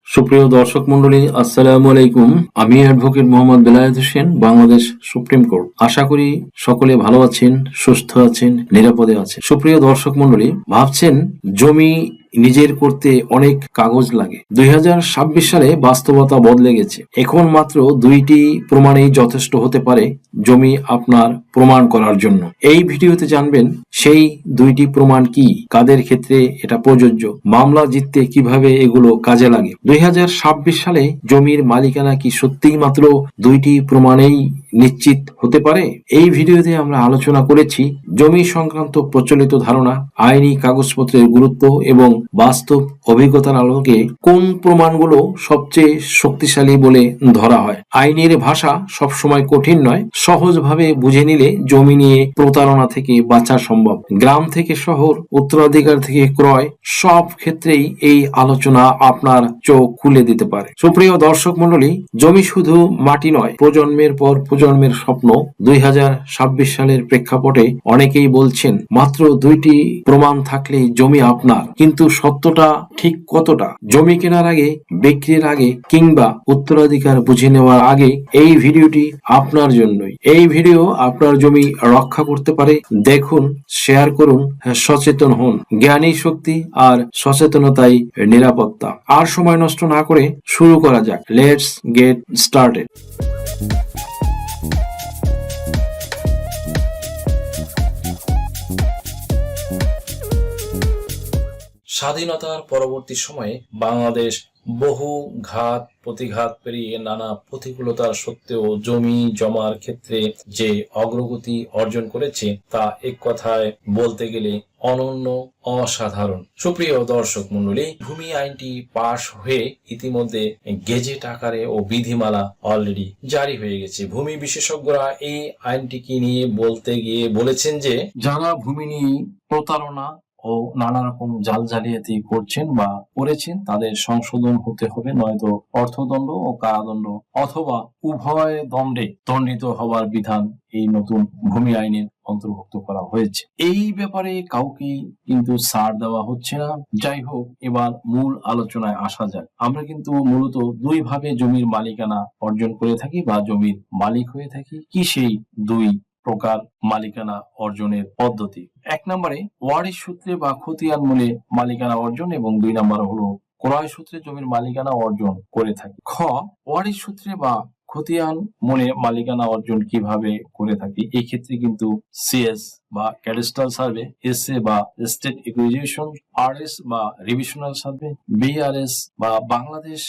সুপ্রিয় দর্শক মন্ডলী, আসসালামু আলাইকুম। আমি advocate Mohammad Belayet Hossain, Bangladesh supreme court. আশা করি সকলে ভালো আছেন, সুস্থ আছেন, নিরাপদে আছেন। সুপ্রিয় দর্শক মন্ডলী, ভাবছেন জমি নিজের করতে অনেক কাগজ লাগে। 2026 সালে বাস্তবতা বদলে গেছে। এখন মাত্র দুইটি প্রমাণেই যথেষ্ট হতে পারে জমি আপনার প্রমাণ করার জন্য। এই ভিডিওতে জানবেন সেই দুইটি প্রমাণ কি, কাদের ক্ষেত্রে এটা প্রযোজ্য, মামলা জিততে কিভাবে এগুলো কাজে লাগে। 2026 সালে জমির মালিকানা কি সত্যিই মাত্র দুইটি প্রমাণেই নিশ্চিত হতে পারে? এই ভিডিওতে আমরা আলোচনা করেছি জমি সংক্রান্ত প্রচলিত ধারণা, আইনি কাগজপত্রের গুরুত্ব এবং বাস্তব অভিজ্ঞতার আলোকে কোন প্রমাণগুলো সবচেয়ে শক্তিশালী বলে ধরা হয়। আইনের ভাষা সবসময় কঠিন নয়, সহজভাবে বুঝে নিলে জমি নিয়ে প্রতারণা থেকে বাঁচা সম্ভব। গ্রাম থেকে শহর, উত্তরাধিকার থেকে ক্রয়, সব ক্ষেত্রেই এই আলোচনা আপনার চোখ খুলে দিতে পারে। সুপ্রিয় দর্শক মন্ডলী, জমি শুধু মাটি নয়, প্রজন্মের পর প্রজন্মের স্বপ্ন। 2026 সালের প্রেক্ষাপটে অনেকেই বলছেন মাত্র দুইটি প্রমাণ থাকলেই জমি আপনার। কিন্তু সত্যটা ঠিক কতটা? জমি কেনার আগে, বিক্রির আগে কিংবা উত্তরাধিকার বুঝে নেওয়ার আগে এই ভিডিওটি আপনার জন্যই। এই ভিডিও আপনার জমি রক্ষা করতে পারে। দেখুন, শেয়ার করুন, সচেতন হন। জ্ঞানী শক্তি আর সচেতনতাই নিরাপত্তা। আর সময় নষ্ট না করে শুরু করা যাক। Let's get started. স্বাধীনতার পরবর্তী সময়ে বাংলাদেশ বহু ঘাত প্রতিঘাত পেরিয়ে নানা প্রতিকূলতার সত্ত্বেও জমি জমার ক্ষেত্রে যে অগ্রগতি অর্জন করেছে তা এক কথায় বলতে গেলে অনন্য, অসাধারণ। সুপ্রিয় দর্শক মন্ডলী, ভূমি আইনটি পাশ হয়ে ইতিমধ্যে গেজেট আকারে ও বিধিমালা অলরেডি জারি হয়ে গেছে। ভূমি বিশেষজ্ঞরা এই আইনটিকে নিয়ে বলতে গিয়ে বলেছেন যে যারা ভূমি নিয়ে প্রতারণা ও নানা রকম জাল জালিয়াতি করছেন বা করেছেন তাদের সংশোধন হতে হবে, নয়তো অর্থদণ্ড ও কারাদণ্ড অথবা উভয় দণ্ডে দণ্ডিত হওয়ার বিধান এই নতুন ভূমি আইনের অন্তর্ভুক্ত করা হয়েছে। এই ব্যাপারে কাউকে কিন্তু ছাড় দেওয়া হচ্ছে না। যাই হোক, এবার মূল আলোচনায় আসা যাক। আমরা কিন্তু মূলত দুই ভাবে জমির মালিকানা অর্জন করে থাকি বা জমির মালিক হয়ে থাকি। কি সেই দুই প্রকার মালিকানা অর্জনের পদ্ধতি? এক নম্বরে ওয়ারিশ সূত্রে বা খতিয়ান মূলে মালিকানা অর্জন, এবং দুই নম্বর হলো ক্রয় সূত্রে জমির মালিকানা অর্জন করে থাকি। খ, ওয়ারিশ সূত্রে বা খতিয়ান মূলে মালিকানা অর্জন কিভাবে করে থাকি? এই ক্ষেত্রে কিন্তু সিএস বা ক্যাডাস্ট্রাল সার্ভে, এসএ বা স্টেট একুইজিশন, আরএস বা রিভিশনাল সার্ভে, বিআরএস বা বাংলাদেশ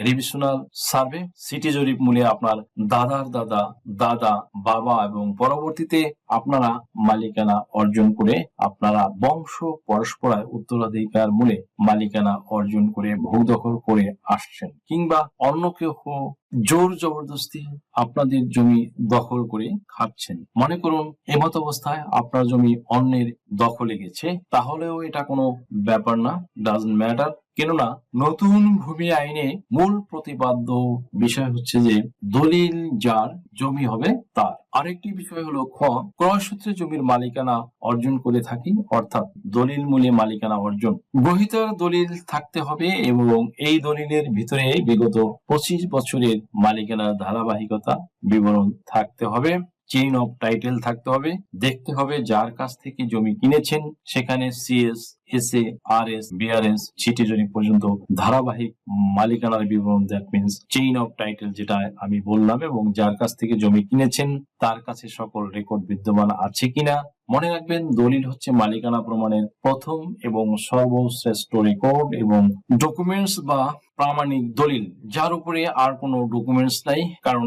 রিভিশনাল সার্ভে, সিটি জরিপ মূলে আপনার দাদার দাদা, দাদা, বাবা এবং পরবর্তীতে আপনারা মালিকানা অর্জন করে আপনারা বংশ পরস্পরায় উত্তরাধিকার মূলে মালিকানা অর্জন করে ভূ দখল করে আসছেন, কিংবা অন্য কেউ জোর জবরদস্তি আপনাদের জমি দখল করে খাচ্ছেন। মনে করুন এমত অবস্থায় আপনার জমি অন্যের দখলে গেছে, তাহলেও এটা কোনো ব্যাপার না, ডাজন্ট ম্যাটার। কেননা নতুন ভূমি আইনে মূল প্রতিপাদ্য বিষয় হচ্ছে যে দলিল যার জমি হবে তার। আরেকটি বিষয় হলো খ, ক্রয় সূত্রে জমির মালিকানা অর্জন করে থাকি, অর্থাৎ দলিল মূলে মালিকানা অর্জন। গ্রহীতার দলিল থাকতে হবে এবং এই দলিলের ভিতরে বিগত 25 বছরের মালিকানার ধারাবাহিকতা বিবরণ থাকতে হবে। চেইন অফ টাইটেল থাকতে হবে। দেখতে হবে যার কাছ থেকে জমি কিনেছেন সেখানে CS, SA, RS, BRS, city জরিপ পর্যন্ত ধারাবাহিক মালিকানার বিবরণ, that means chain of title যেটা আমি বললাম, এবং যার কাছ থেকে জমি কিনেছেন তার কাছে সকল রেকর্ড বিদ্যমান আছে কিনা। মনে রাখবেন, দলিল হচ্ছে মালিকানা প্রমাণের প্রথম এবং সর্বশ্রেষ্ঠ রেকর্ড এবং ডকুমেন্টস বা প্রামাণিক দলিল, যার উপরে আর কোনো ডকুমেন্টস নাই। কারণ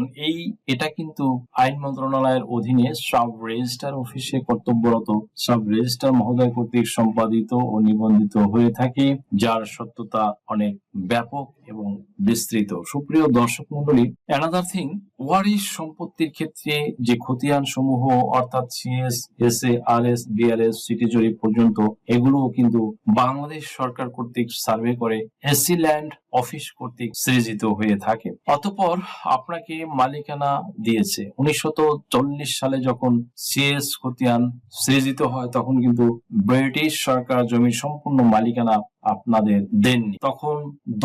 এটা কিন্তু আইন মন্ত্রণালয়ের অধীনে সাব রেজিস্ট্রার অফিসে কর্তব্যরত সাব রেজিস্ট্রার মহোদয় কর্তৃক সম্পাদিত ও নিবন্ধিত হয়ে থাকে, যার সত্যতা অনেক ব্যাপক এবং বিস্তৃত। সুপ্রিয় দর্শক মন্ডলী, অ্যানাদার থিং, ওয়ারিশ সম্পত্তির ক্ষেত্রে যে খতিয়ান সমূহ অর্থাৎ CS, SA, RS, BRS, city জরিপ পর্যন্ত এগুলো কিন্তু বাংলাদেশ সরকার কর্তৃক সার্ভে করে এসি ল্যান্ড অফিস কর্তৃক সৃজিত হয়ে থাকে। অতঃপর আপনাকে মালিকানা দিয়েছে। 1940 সালে যখন সিএস খতিয়ান সৃজিত হয় তখন কিন্তু ব্রিটিশ সরকার জমির সম্পূর্ণ মালিকানা আপনাদের দেননি। তখন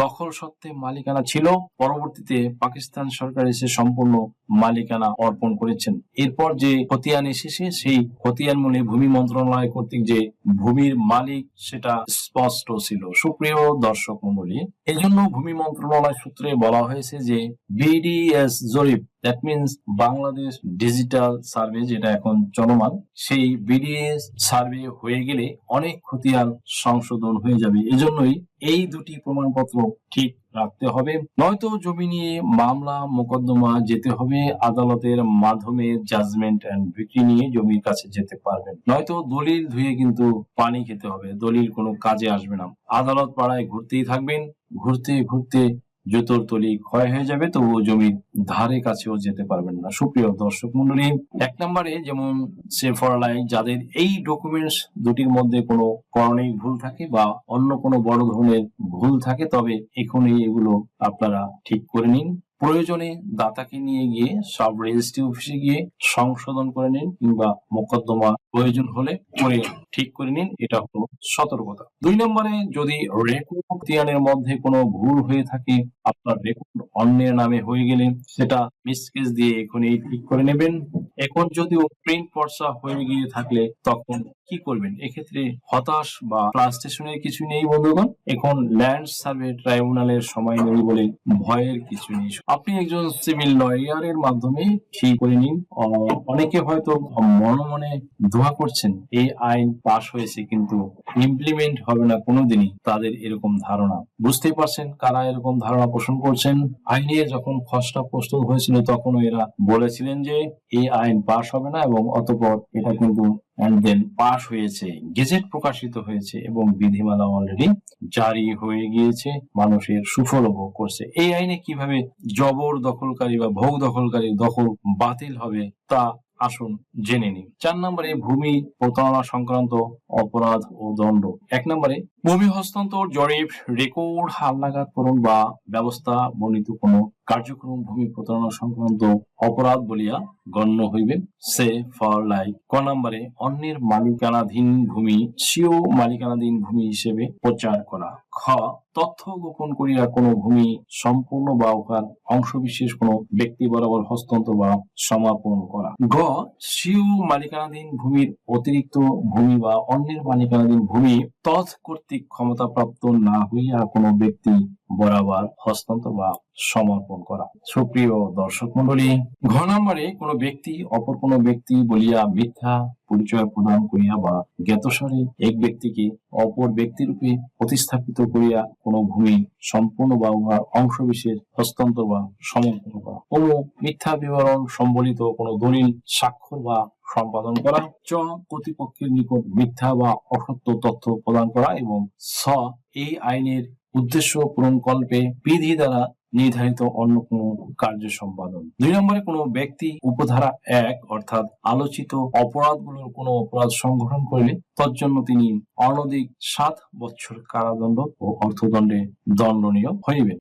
দখল সত্ত্বে মালিকানা ছিল, পরবর্তীতে পাকিস্তান সরকার এসে সম্পূর্ণ মালিকানা অর্পণ করেছেন। এরপর যে খতিয়ান এসেছে সেই খতিয়ান মূলে ভূমি মন্ত্রণালয় কর্তৃক যে ভূমির মালিক সেটা স্পষ্ট ছিল। সুপ্রিয় দর্শক মণ্ডলী, এজন্য ভূমি মন্ত্রণালয় সূত্রে বলা হয়েছে যে বিডিএস জরিপ, that means Bangladesh digital survey যেটা এখন চলমান, সেই বিডিএস সার্ভে হয়ে গেলে অনেক খতিয়ান সংশোধন হয়ে যাবে। এজন্যই এই দুটি প্রমাণপত্র ঠিক রাখতে হবে, নয়তো জমি নিয়ে মামলা মোকদ্দমা যেতে হবে, আদালতের মাধ্যমে জাজমেন্ট এন্ড বিক্রি নিয়ে জমির কাছে যেতে পারবেন, নয়তো দলিল ধুয়ে কিন্তু পানি খেতে হবে, দলিল কোনো কাজে আসবে না। আদালত পাড়ায় ঘুরতেই থাকবেন, ঘুরতে ঘুরতে জুতোর তলি ক্ষয় হয়ে যাবে, তবুও জমির ধারে কাছেও যেতে পারবেন না। সুপ্রিয় দর্শক মন্ডলী, 1 নম্বরে যেমন সেফর লাইন, যাদের এই ডকুমেন্টস দুটির মধ্যে কোনো করণিক ভুল থাকে বা অন্য কোনো বড় ধরনের ভুল থাকে, তবে এখনই এগুলো আপনারা ঠিক করে নিন। প্রয়োজনে দাতাকে নিয়ে গিয়ে সব রেজিস্ট্রি অফিসে গিয়ে সংশোধন করে নিন, কিংবা মোকদ্দমা প্রয়োজন হলে করে ঠিক করে নিন। এটা হলো সতর্কতা। 2 নম্বরে, যদি রেকর্ড খতিয়ানের মধ্যে কোনো ভুল হয়ে থাকে, আপনার রেকর্ড অন্যের নামে হয়ে গেলে সেটা মিসকেস দিয়ে এখনই ঠিক করে নেবেন। এখন যদিও প্রিন্ট পর্চা হয়ে গিয়ে থাকলে তখন কি করবেন? এক্ষেত্রে হতাশ বা ফ্রাস্ট্রেশনের কিছু নেই বন্ধুগণ। এখন ল্যান্ড সার্ভে ট্রাইব্যুনালের সময় নেই বলে ভয়ের কিছু নেই। আপনি একজন সিভিল লয়ারের মাধ্যমে ঠিক করে নিন। অনেকে হয়তো মনে মনে দোয়া করছেন এই আইন পাশ হয়েছে কিন্তু ইমপ্লিমেন্ট হবে না কোনোদিনই, তাদের এরকম ধারণা। বুঝতেই পারছেন কারা এরকম ধারণা পোষণ করছেন। আইনের যখন খসড়া প্রস্তুত হয়েছিল তখনও এরা বলেছিলেন যে এই আইন পাশ হবে না, এবং অতঃপর এটা কিন্তু পাশ হয়েছে, গেজেট প্রকাশিত হয়েছে এবং বিধিমালা অলরেডি জারি হয়ে গিয়েছে, মানুষের সুফল ভোগ করছে। এই আইনে কিভাবে জবর দখলকারী বা ভোগ দখলকারীর দখল বাতিল হবে তা আসুন জেনে নিন। 4 নম্বরে, ভূমি প্রতারণা সংক্রান্ত অপরাধ ও দণ্ড। 1 নম্বরে, ভূমি হস্তান্তর, জরিপ, রেকর্ড হালনাগাদকরণ বা ব্যবস্থা বর্ণিত কোন কার্যক্রম ভূমি প্রতারণা সংক্রান্ত অপরাধ বলিয়া গণ্য হইবে। সে ফর লাইক। ক নম্বরে, অন্যের মালিকানাধীন ভূমি স্বীয় মালিকানাধীন ভূমি হিসেবে প্রচার করা। খ, তথ্য গোপন করিয়া কোন ভূমি সম্পূর্ণ বা উহার অংশবিশেষ কোন ব্যক্তি বরাবর হস্তান্তর বা সমাপন করা। গ, স্বীয় মালিকানাধীন ভূমির অতিরিক্ত ভূমি বা অন্যের মালিকানাধীন ভূমি তৎ কর্তৃক ক্ষমতাপ্রাপ্ত না হইয়া কোন ব্যক্তি বরাবর হস্তান্তর বা সমর্পণ করা। সুপ্রিয় দর্শক মন্ডলী, ঘ নম্বরে, কোন ব্যক্তি অপর কোন ব্যক্তি বলিয়া মিথ্যা পরিচয় প্রদান করিয়া বা জ্ঞাতসারে এক ব্যক্তিকে অপর ব্যক্তিরূপে প্রতিস্থাপিত করিয়া কোন ভূমি সম্পূর্ণ বা উহার অংশবিশেষ হস্তান্তর বা সমর্পণ করা। কোন মিথ্যা বিবরণ সম্বলিত কোন দলিল স্বাক্ষর বা সম্পাদন করা। চ, কর্তৃপক্ষের নিকট মিথ্যা বা অসত্য তথ্য প্রদান করা। এবং ছ, এই আইনের উদ্দেশ্য পূরণকল্পে বিধি দ্বারা নির্ধারিত অন্য কোন কার্য সম্পাদন। 2 নম্বরে, কোন ব্যক্তি উপধারা 1 অর্থাৎ আলোচিত অপরাধগুলোর কোন অপরাধ সংঘটন করিলে তজ্জন্য তিনি অনধিক 7 বছর কারাদণ্ড ও অর্থদণ্ডে দণ্ডনীয় হইবেন।